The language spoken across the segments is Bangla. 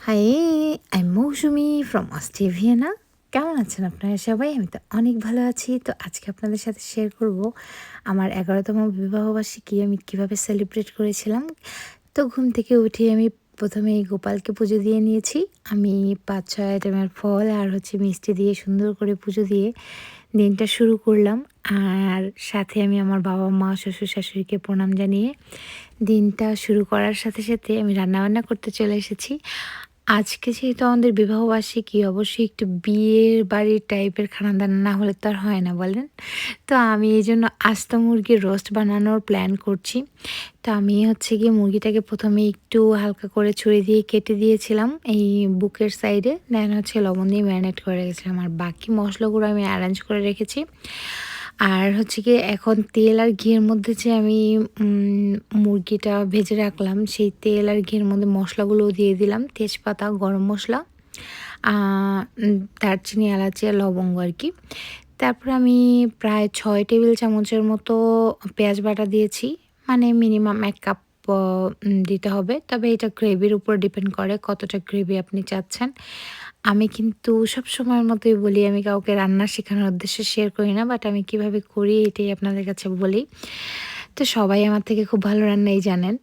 High, I'm Mousumi from Australia. কেমন আছেন আপনারা সবাই? আমি তো অনেক ভালো আছি। তো আজকে আপনাদের সাথে শেয়ার করব আমার ১১তম বিবাহবার্ষিকী আমি কীভাবে সেলিব্রেট করেছিলাম। তো ঘুম থেকে উঠে আমি প্রথমেই গোপালকে পুজো দিয়ে নিয়েছি। আমি ৫-৬ আইটেমের ফল আর মিষ্টি দিয়ে সুন্দর করে পুজো দিয়ে দিনটা শুরু করলাম। আর সাথে আমি আমার বাবা-মা, শ্বশুর-শাশুড়িকে প্রণাম জানিয়ে দিনটা শুরু করার সাথে, সাথে আমি রান্নাবান্না করতে চলে এসেছি। আজকে যেহেতু আমাদের বিবাহবার্ষিকী, অবশ্যই একটু বিয়ের বাড়ির টাইপের খানাদানা না হলে তো আর হয় না বলেন? তো আমি এইজন্য আস্ত মুরগির রোস্ট বানানোর প্ল্যান করছি। তো আমি গিয়ে মুরগিটাকে ১ম এ একটু হালকা করে ছুরি দিয়ে কেটে দিয়েছিলাম এই বুকের সাইডে। দেন লবণ দিয়ে ম্যারিনেট করে রেখেছিলাম। আর বাকি মসলাগুলো আমি অ্যারেঞ্জ করে রেখেছি। আর গিয়ে এখন তেল আর ঘিয়ের মধ্যে যে আমি মুরগিটা ভেজে রাখলাম, সেই তেল আর ঘিয়ের মধ্যে মশলাগুলোও দিয়ে দিলাম। তেজপাতা, গরম মসলা, দারচিনি, এলাচি আর লবঙ্গ আরকি। তারপরে আমি প্রায় ৬ টেবিল চামচের মতো পেঁয়াজ বাটা দিয়েছি। মানে মিনিমাম ১ কাপ দিতে হবে। তবে এটা গ্রেভির উপর ডিপেন্ড করে কতটা গ্রেভি আপনি চাচ্ছেন। আমি কিন্তু সবসময়ের মতোই বলি, আমি কাউকে রান্না শেখানোর উদ্দেশ্যে শেয়ার করি না। বাট আমি কিভাবে করি এটাই আপনাদের কাছে বলি। তো সবাই আমার থেকে খুব ভালো রান্নাই জানেন।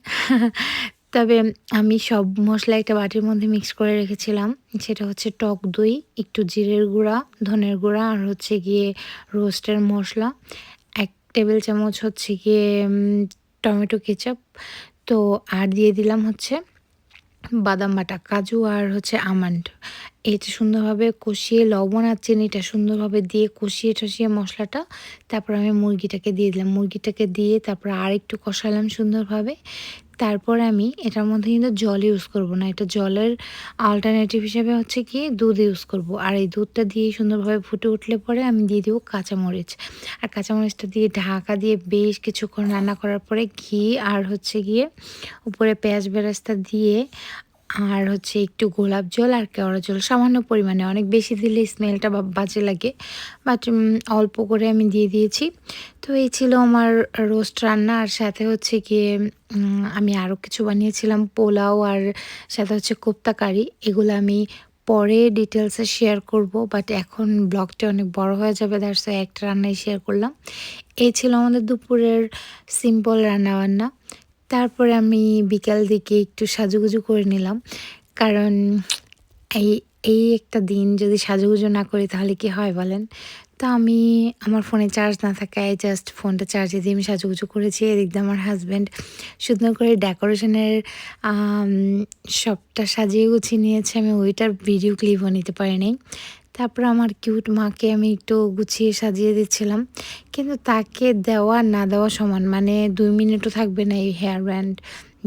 তবে আমি সব মসলা একটা বাটির মধ্যে মিক্স করে রেখেছিলাম। সেটা টক দই, একটু জিরের গুঁড়া, ধনের গুঁড়া আর গিয়ে রোস্টের মসলা। ১ টেবিল চামচ গিয়ে টমেটো কেচাপ। তো আর দিয়ে দিলাম বাদাম বাটা, কাজু আর আমন্ড। এটা সুন্দরভাবে কষিয়ে লবণ আর চিনিটা সুন্দরভাবে দিয়ে কষিয়ে-টষিয়ে মশলাটা, তারপর আমি মুরগিটাকে দিয়ে দিলাম। মুরগিটাকে দিয়ে তারপর আরেকটু কষালাম সুন্দরভাবে। তারপরে আমি এটার মধ্যে কিন্তু জল ইউজ করব না। এটা জলের অল্টারনেটিভ হিসেবে গিয়ে দুধ ইউজ করব। আর এই দুধটা দিয়ে সুন্দরভাবে ফুটে উঠলে পরে আমি দিয়ে দিব কাঁচামরিচ। আর কাঁচামরিচটা দিয়ে ঢাকা দিয়ে বেশ কিছুক্ষণ রান্না করার পরে ঘি আর গিয়ে উপরে পেঁয়াজ বেরেস্তা দিয়ে আর একটু গোলাপ জল আর কেওড়া জল সামান্য পরিমাণে, অনেক বেশি দিলে স্মেলটা বাজে লাগে। বাট অল্প করে আমি দিয়ে দিয়েছি। তো এই ছিল আমার রোস্ট রান্না। আর সাথে গিয়ে আমি আরও কিছু বানিয়েছিলাম, পোলাও আর সাথে কোপ্তা কারি। এগুলো আমি পরে ডিটেলসে শেয়ার করব। বাট এখন ব্লগটা অনেক বড় হয়ে যাবে, দ্যাটস ওয়াই একটা রান্নাই শেয়ার করলাম। এই ছিল আমাদের দুপুরের সিম্পল রান্নাবান্না। তারপরে আমি বিকাল দিকে একটু সাজুগুজু করে নিলাম। কারণ এই এই একটা দিন যদি সাজুগুজু না করি তাহলে কি হয় বলেন? তো আমি আমার ফোনে চার্জ না থাকায় জাস্ট ফোনটা চার্জে দিয়ে আমি সাজুগুজু করেছি। এদিক দিয়ে আমার হাসব্যান্ড সুন্দর করে ডেকোরেশনের আম সবটা সাজিয়ে গুছিয়ে নিয়েছে। আমি ওইটার ভিডিও ক্লিপও নিতে পারি নাই। তারপর আমার কিউট মাকে আমি একটু গুছিয়ে সাজিয়ে দিচ্ছিলাম। কিন্তু তাকে দেওয়া না দেওয়া সমান। মানে ২ মিনিটও থাকবে না এই হেয়ার ব্যান্ড।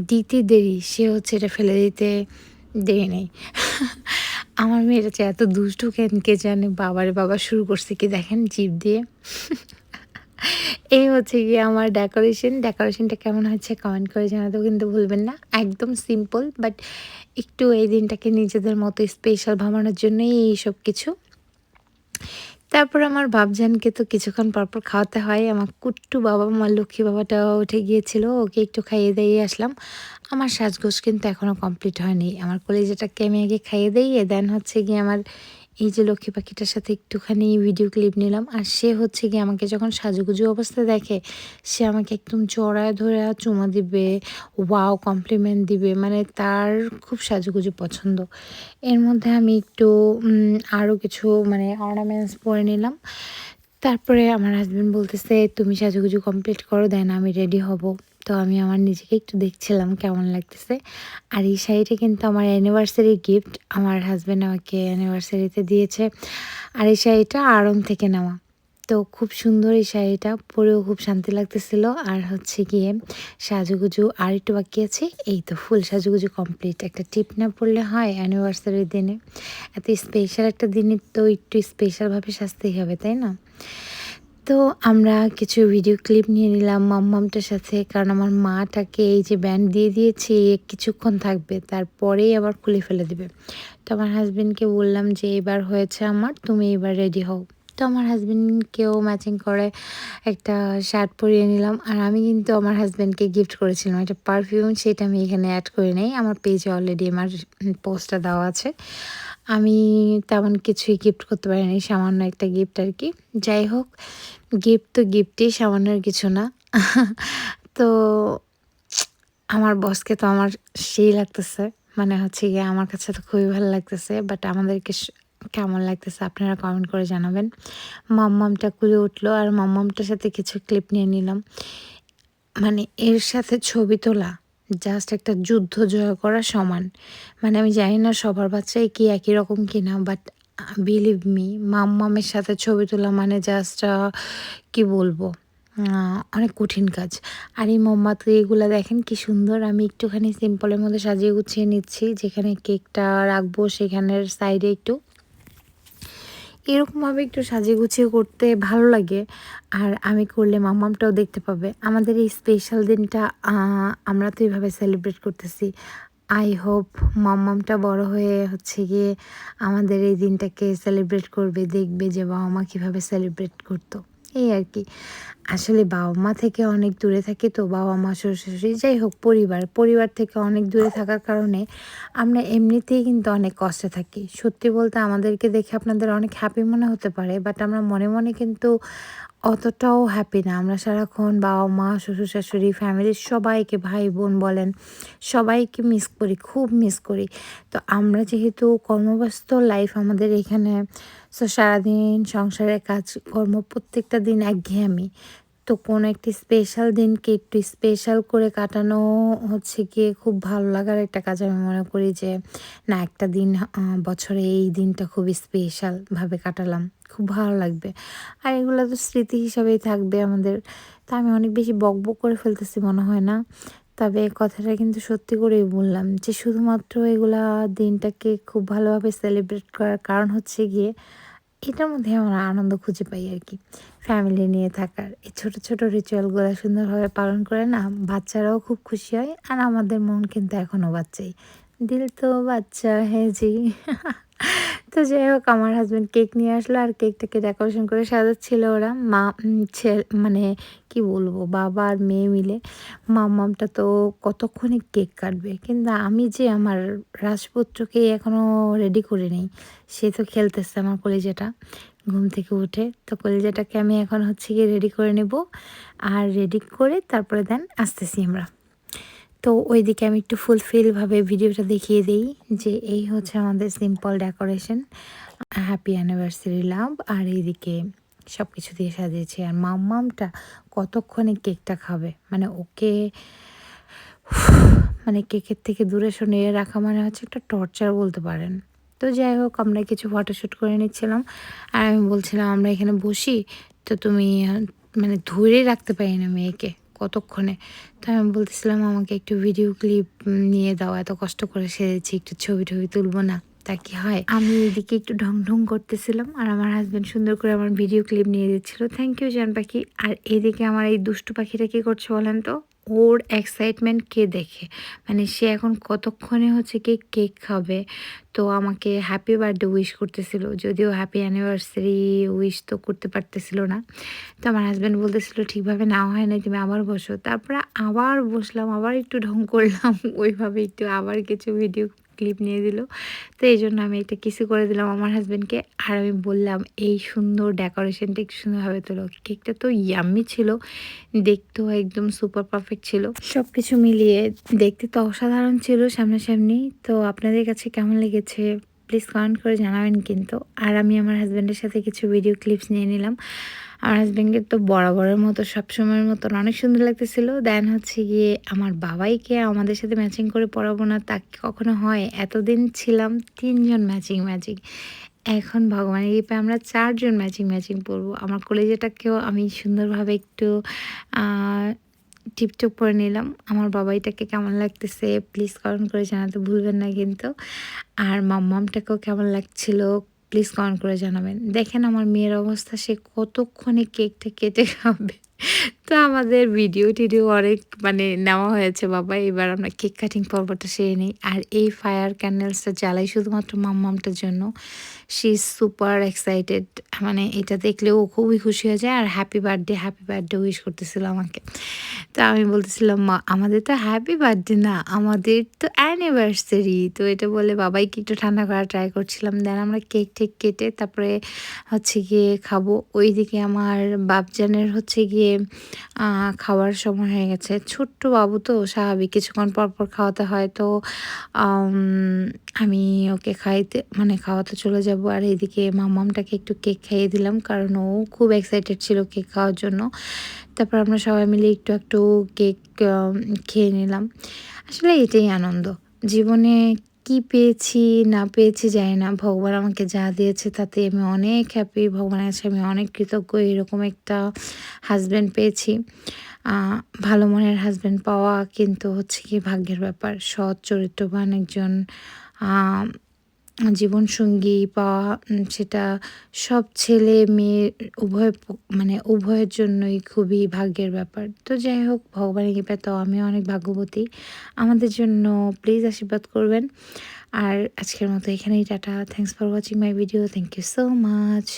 দিতে দেরি, সে এটা ফেলে দিতে দেরি নেই। আমার মেয়েটা যে এত দুষ্টু কেন কে জানে? বাবারে বাবা, শুরু করছে কি দেখেন জিভ দিয়ে। এই গিয়ে আমার ডেকোরেশন। ডেকোরেশনটা কেমন হয়েছে কমেন্ট করে জানাতেও কিন্তু ভুলবেন না। একদম সিম্পল, বাট একটু এই দিনটাকে নিজেদের মতো স্পেশাল ভাবানোর জন্যই এইসব কিছু। তারপর আমার বাবজানকে তো কিছুক্ষণ পরপর খাওয়াতে হয়। আমার কুট্টু বাবা, আমার লক্ষ্মী বাবাটাও উঠে গিয়েছিল। ওকে একটু খাইয়ে দাইয়ে আসলাম। আমার সাজগোজ কিন্তু এখনও কমপ্লিট হয়নি। আমার কলিজাটাকে আমি আগে খাইয়ে দাইয়ে দেন গিয়ে আমার এই যে লক্ষ্মী পাখিটার সাথে একটুখানি ভিডিও ক্লিপ নিলাম। আর সে গিয়ে আমাকে যখন সাজুগুজু অবস্থায় দেখে, সে আমাকে একদম জড়ায় ধরে চুমা দিবে, ওয়াও কমপ্লিমেন্ট দিবে। মানে তার খুব সাজুগুজু পছন্দ। এর মধ্যে আমি একটু আরও কিছু মানে অর্নামেন্টস পরে নিলাম। তারপরে আমার হাসব্যান্ড বলতেছে, "তুমি সাজুগুজু কমপ্লিট করো, দেন আমি রেডি হব।" তো আমি আমার নিজেকে একটু দেখছিলাম কেমন লাগতেছে। আর এই শাড়িটা কিন্তু আমার অ্যানিভার্সারি গিফট। আমার হাসব্যান্ড আমাকে অ্যানিভার্সারিতে দিয়েছে। আর এই শাড়িটা আড়ং থেকে নেওয়া। তো খুব সুন্দর এই শাড়িটা, পরেও খুব শান্তি লাগতেছিল। আর গিয়ে সাজুগুজু আর একটু বাকি আছে। এই তো ফুল সাজুগুজু কমপ্লিট। একটা টিপ না পড়লে হয় অ্যানিভার্সারির দিনে? এত স্পেশাল একটা দিনে তো একটু স্পেশালভাবে সাজতেই হবে, তাই না? তো আমরা কিছু ভিডিও ক্লিপ নিয়ে নিলাম মাম্মামটার সাথে। কারণ আমার মাটাকে এই যে ব্যান্ড দিয়ে দিয়েছি, কিছুক্ষণ থাকবে, তারপরেই আবার খুলে ফেলে দিবে। তো আমার হাসব্যান্ডকে বললাম যে, "এবার হয়েছে আমার, তুমি এবার রেডি হও।" তো আমার হাসব্যান্ডকেও ম্যাচিং করে একটা শার্ট পরিয়ে নিলাম। আর আমি কিন্তু আমার হাসব্যান্ডকে গিফট করেছিলাম একটা পারফিউম, সেটা আমি এখানে অ্যাড করি নাই। আমার পেজে অলরেডি আমার পোস্টটা দেওয়া আছে। আমি তেমন কিছুই গিফট করতে পারিনি, সামান্য একটা গিফট আরকি। যাই হোক, গিফট তো গিফটই, সামান্যর কিছু না। তো আমার বসকে তো আমার সেই লাগতেছে, মানে হচ্ছে গিয়ে আমার কাছে তো খুবই ভালো লাগতেছে। বাট আমাদেরকে কেমন লাগতেছে আপনারা কমেন্ট করে জানাবেন। মাম্মামটা কুলে উঠলো আর মাম্মামটার সাথে কিছু ক্লিপ নিয়ে নিলাম। মানে এর সাথে ছবি তোলা জাস্ট একটা যুদ্ধ জয় করা সমান। মানে আমি জানি না সবার বাচ্চাই কি একই রকম কিনা, বাট বিলিভ মি, মাম্মামের সাথে ছবি তোলা মানে জাস্ট কি বলবো, অনেক কঠিন কাজ। আর এই মোমবাতি এগুলা দেখেন কি সুন্দর। আমি একটুখানি সিম্পলের মধ্যে সাজিয়ে গুছিয়ে নিচ্ছি, যেখানে কেকটা রাখবো সেখানের সাইডে একটু এরকমভাবে একটু সাজিয়ে গুছিয়ে করতে ভালো লাগে। আর আমি করলে মাম্মামটাও দেখতে পাবে। আমাদের এই স্পেশাল দিনটা আমরা তো এইভাবে সেলিব্রেট করতেছি। আই হোপ মাম্মামটা বড় হয়ে হচ্ছে গিয়ে আমাদের এই দিনটাকে সেলিব্রেট করবে, দেখবে যে বাবা মা কীভাবে সেলিব্রেট করতো, এই আর কি। আসলে বাবা মা থেকে অনেক দূরে থাকি তো, বাবা মা শ্বশুর শাশুড়ি যাই হোক পরিবার থেকে অনেক দূরে থাকার কারণে আমরা এমনিতেই কিন্তু অনেক কষ্টে থাকি। সত্যি বলতে আমাদেরকে দেখে আপনাদের অনেক হ্যাপি মনে হতে পারে, বাট আমরা মনে মনে কিন্তু অতটাও হ্যাপি না। আমরা সারাক্ষণ বাবা মা শ্বশুর শাশুড়ি ফ্যামিলির সবাইকে, ভাই বোন বলেন, সবাইকে মিস করি, খুব মিস করি। তো আমরা যেহেতু কর্মব্যস্ত লাইফ আমাদের এখানে, সো সারাদিন সংসারের কাজকর্ম, প্রত্যেকটা দিন একঘেয়েমি। তো কোনো একটি স্পেশাল দিনকে একটু স্পেশাল করে কাটানো হচ্ছে গিয়ে খুব ভালো লাগার একটা কাজ। আমি মনে করি যে না, একটা দিন বছরে এই দিনটা খুবই স্পেশালভাবে কাটালাম, খুব ভালো লাগবে। আর এগুলো তো স্মৃতি হিসাবেই থাকবে আমাদের। তো আমি অনেক বেশি বকবক করে ফেলতেছি মনে হয় না? তবে কথাটা কিন্তু সত্যি করেই বললাম যে শুধুমাত্র এগুলা দিনটাকে খুব ভালোভাবে সেলিব্রেট করার কারণ হচ্ছে গিয়ে এটার মধ্যে আমরা আনন্দ খুঁজে পাই আরকি। ফ্যামিলি নিয়ে থাকার এই ছোট, ছোট রিচুয়ালগুলো সুন্দরভাবে পালন করে না বাচ্চারাও খুব খুশি হয়। আর আমাদের মন কিন্তু এখনও বাচ্চাই। দিল তো বাচ্চা হ্যাঁ জি। তো যাই হোক, আমার হাসব্যান্ড কেক নিয়ে আসলো আর কেকটাকে ডেকোরেশন করে সাজাচ্ছিল ওরা। মা মানে কি বলবো, বাবা আর মেয়ে মিলে। মাম্মামটা তো কতক্ষণে কেক কাটবে। কিন্তু আমি যে আমার রাজপুত্রকে এখনও রেডি করে নেই। সে তো খেলতেছে আমার কলিজাটা ঘুম থেকে উঠে। তো কলিজাটাকে আমি এখন হচ্ছে গিয়ে রেডি করে নেব। আর রেডি করে তারপরে দেন আসতেছি আমরা। তো ওইদিকে আমি একটু ফুলফিলভাবে ভিডিওটা দেখিয়ে দেই যে এই হচ্ছে আমাদের সিম্পল ডেকোরেশন। হ্যাপি অ্যানিভার্সারি লাভ। আর এইদিকে সব কিছু দিয়ে সাজিয়েছি। আর মাম্মামটা কতক্ষণে কেকটা খাবে, মানে ওকে মানে কেকের থেকে দূরে সরিয়ে রাখা মানে হচ্ছে একটা টর্চার বলতে পারেন। তো যাই হোক, আমরা কিছু ফটোশ্যুট করে নিচ্ছিলাম। আর আমি বলছিলাম আমরা এখানে বসি, তো তুমি মানে ধরে রাখতে পারি না মেয়েকে কতক্ষণে। তো আমি বলতেছিলাম আমাকে একটু ভিডিও ক্লিপ নিয়ে দাও, এত কষ্ট করে সেরেছি, একটু ছবি টবি তুলবো না, তা কি হয়? আমি এদিকে একটু ঢং ঢং করতেছিলাম আর আমার হাজব্যান্ড সুন্দর করে আমার ভিডিও ক্লিপ নিয়ে দিচ্ছিল। থ্যাংক ইউ জান পাখি। আর এদিকে আমার এই দুষ্টু পাখিটা কী করছে বলেন তো? ওর এক্সাইটমেন্ট কে দেখে, মানে সে এখন কতক্ষণে হচ্ছে কি কেক খাবে। তো আমাকে হ্যাপি বার্থডে উইশ করতেছিল, যদিও হ্যাপি অ্যানিভার্সারি উইশ তো করতে পারতেছিল না। তো আমার হাজব্যান্ড বলতেছিল ঠিকভাবে নেওয়া হয় নাই, তুমি আবার বসো। তারপরে আবার বসলাম, আবার একটু ঢং করলাম ওইভাবে একটু আবার কিছু ভিডিও ক্লিপ নিয়ে দিল। তো এই জন্য আমি একটা কিসি করে দিলাম আমার হাজব্যান্ডকে। আর আমি বললাম এই সুন্দর ডেকোরেশনটা একটু সুন্দরভাবে তোলো। কেকটা তো ইয়াম্মি ছিল, দেখতেও একদম সুপার পারফেক্ট ছিল। সব কিছু মিলিয়ে দেখতে তো অসাধারণ ছিল সামনাসামনি। তো আপনাদের কাছে কেমন লেগেছে প্লিজ কমেন্ট করে জানাবেন কিন্তু। আর আমি আমার হাজব্যান্ডের সাথে কিছু ভিডিও ক্লিপস নিয়ে নিলাম। আমার হাজব্যান্ডকে তো বরাবরের মতো সবসময়ের মতন অনেক সুন্দর লাগতেছিল। দেন হচ্ছে গিয়ে আমার বাবাইকে আমাদের সাথে ম্যাচিং করে পরাবো না তা কি কখনো হয়? এতদিন ছিলাম ৩ জন ম্যাচিং। এখন ভগবানের কৃপায় আমরা ৪ জন ম্যাচিং পরবো। আমার কলিজাটাকেও আমি সুন্দরভাবে একটু আ টিপটপ করে নিলাম। আমার বাবাইটাকে কেমন লাগতেছে প্লিজ কমেন্ট করে জানাতে ভুলবেন না কিন্তু। আর মাম্মামটাকেও কেমন লাগছিল প্লিজ কমেন্ট করে জানাবেন। দেখেন আমার মেয়ের অবস্থা, সে কতক্ষণে কেকটা কেটে খাবে। তো আমাদের ভিডিও-টিডিও অনেক মানে নেওয়া হয়েছে বাবা। এবার আমরা কেক কাটিং পর্বটা সেরে নেই। আর এই ফায়ার ক্যান্ডেলসটা জ্বালাই শুধুমাত্র মাম্মামটার জন্য। She is super excited. মানে এটা দেখলেও ও খুবই খুশি হয়ে যায় আর হ্যাপি বার্থডে উইশ করতেছিল আমাকে। তো আমি বলতেছিলাম, "মা আমাদের তো হ্যাপি বার্থডে না, আমাদের তো অ্যানিভার্সারি।" তো এটা বলে বাবাইকে একটু ঠান্ডা করার ট্রাই করছিলাম। দেন আমরা কেক-টেক কেটে তারপরে হচ্ছে গিয়ে খাবো। ওইদিকে আমার বাপজানের হচ্ছে গিয়ে আ খাওয়ার সময় হয়ে গেছে। ছোট্ট বাবু তো স্বাভাবিক কিছুক্ষণ পর, পর খাওয়াতে হয়। তো আম আমি ওকে খাওয়াতে চলে যাবো। আর এদিকে মাম্মামটাকে একটু কেক খাইয়ে দিলাম। কারণ ও খুব এক্সাইটেড ছিল কেক খাওয়ার জন্য। তারপর আমরা সবাই মিলে একটু কেক আম খেয়ে নিলাম। আসলে এটাই আনন্দ। জীবনে কি পেয়েছি না পেয়েছি জানি না। ভগবান আমাকে যা দিয়েছে তাতে আমি অনেক হ্যাপি। ভগবানের কাছে আমি অনেক কৃতজ্ঞ। এরকম একটা হাসব্যান্ড পেয়েছি। আ ভালো মনের হাসব্যান্ড পাওয়া কিন্তু হচ্ছে গিয়ে ভাগ্যের ব্যাপার। সৎ চরিত্রবান একজন আ জীবনসঙ্গী পাওয়া সেটা সব ছেলে-মেয়ে মানে উভয়ের জন্যই খুবই ভাগ্যের ব্যাপার। তো যাই হোক ভগবানের কৃপায় তো আমিও অনেক ভাগ্যবতী। আমাদের জন্য প্লিজ আশীর্বাদ করবেন। আর আজকের মতো এখানেই টাটা। Thanks for watching my video. Thank you so much.